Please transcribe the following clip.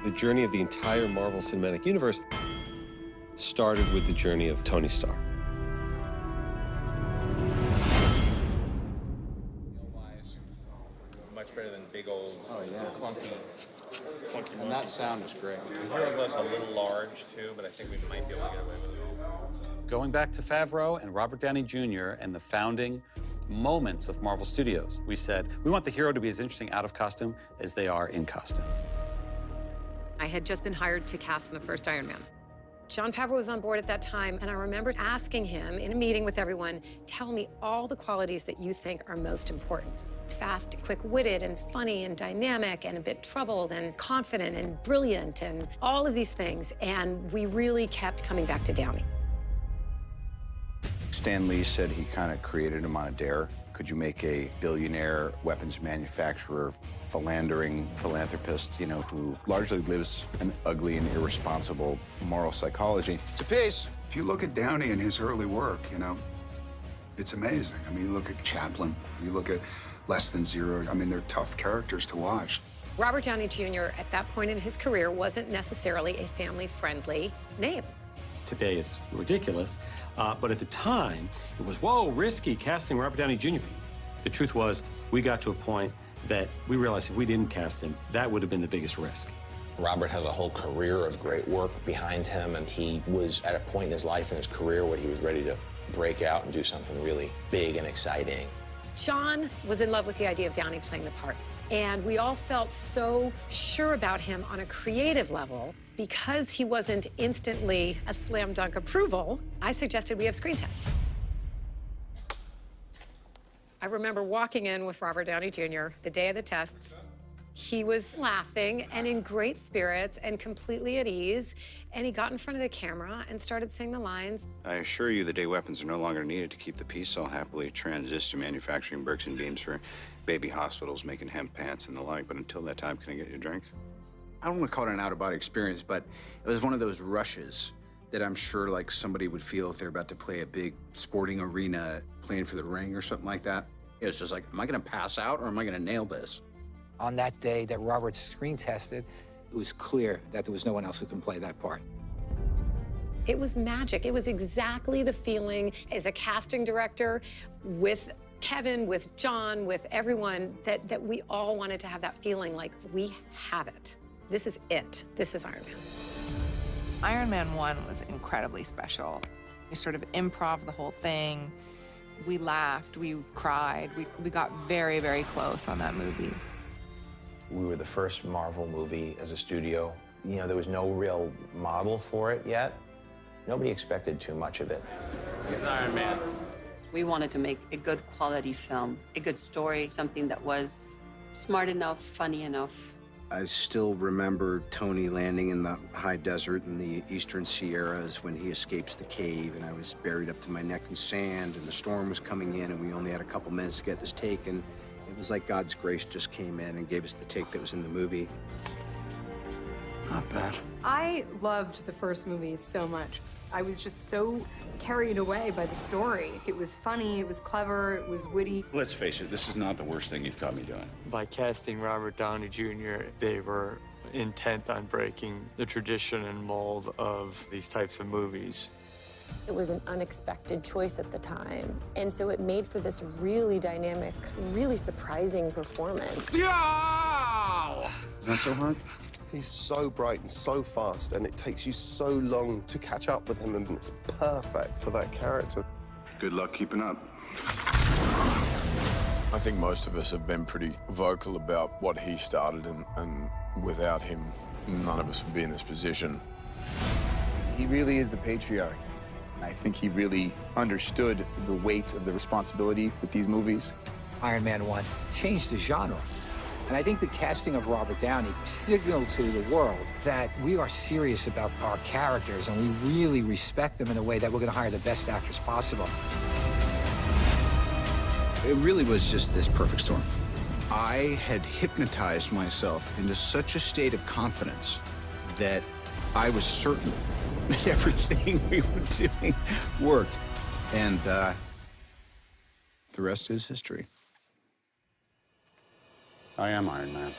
The journey of the entire Marvel Cinematic Universe started with the journey of Tony Stark. Much better than big old, clunky And that sound is great. The hero was a little large, too, but I think we might be able to get away with it. Going back to Favreau and Robert Downey Jr. and the founding moments of Marvel Studios, we said, we want the hero to be as interesting out of costume as they are in costume. I had just been hired to cast in the first Iron Man. Jon Favreau was on board at that time, and I remember asking him in a meeting with everyone, tell me all the qualities that you think are most important. Fast, quick-witted, and funny, and dynamic, and a bit troubled, and confident, and brilliant, and all of these things. And we really kept coming back to Downey. Stan Lee said he kind of created him on a dare. Could you make a billionaire weapons manufacturer, philandering philanthropist, you know, who largely lives an ugly and irresponsible moral psychology? It's a piece. If you look at Downey and his early work, you know, it's amazing. I mean, you look at Chaplin, you look at Less Than Zero. I mean, they're tough characters to watch. Robert Downey Jr. at that point in his career wasn't necessarily a family-friendly name. Today it's ridiculous, but at the time, it was, whoa, risky casting Robert Downey Jr. The truth was, we got to a point that we realized if we didn't cast him, that would have been the biggest risk. Robert has a whole career of great work behind him, and he was at a point in his life and his career where he was ready to break out and do something really big and exciting. John was in love with the idea of Downey playing the part, and we all felt so sure about him on a creative level. Because he wasn't instantly a slam dunk approval, I suggested we have screen tests. I remember walking in with Robert Downey Jr. the day of the tests. He was laughing and in great spirits and completely at ease, and he got in front of the camera and started saying the lines. I assure you the day weapons are no longer needed to keep the peace, I'll happily transist to manufacturing bricks and beams for baby hospitals, making hemp pants and the like, but until that time, can I get you a drink? I don't want to call it an out-of-body experience, but it was one of those rushes that I'm sure like somebody would feel if they're about to play a big sporting arena, playing for the ring or something like that. It was just like, am I going to pass out or am I going to nail this? On that day that Robert screen tested, it was clear that there was no one else who can play that part. It was magic. It was exactly the feeling as a casting director with Kevin, with John, with everyone, that we all wanted to have that feeling like we have it. This is it. This is Iron Man. Iron Man 1 was incredibly special. We sort of improv the whole thing. We laughed, we cried, we got very, very close on that movie. We were the first Marvel movie as a studio. You know, there was no real model for it yet. Nobody expected too much of it. It's Iron Man. We wanted to make a good quality film, a good story, something that was smart enough, funny enough. I still remember Tony landing in the high desert in the eastern Sierras when he escapes the cave, and I was buried up to my neck in sand, and the storm was coming in, and we only had a couple minutes to get this take, and it was like God's grace just came in and gave us the take that was in the movie. Not bad. I loved the first movie so much. I was just so carried away by the story. It was funny, it was clever, it was witty. Let's face it, this is not the worst thing you've caught me doing. By casting Robert Downey Jr., they were intent on breaking the tradition and mold of these types of movies. It was an unexpected choice at the time, and so it made for this really dynamic, really surprising performance. Yeah! Is that so hard? He's so bright and so fast, and it takes you so long to catch up with him, and it's perfect for that character. Good luck keeping up. I think most of us have been pretty vocal about what he started, and without him, none of us would be in this position. He really is the patriarch. I think he really understood the weight of the responsibility with these movies. Iron Man 1 changed the genre. And I think the casting of Robert Downey signaled to the world that we are serious about our characters and we really respect them in a way that we're going to hire the best actors possible. It really was just this perfect storm. I had hypnotized myself into such a state of confidence that I was certain that everything we were doing worked. And the rest is history. I am Iron Man.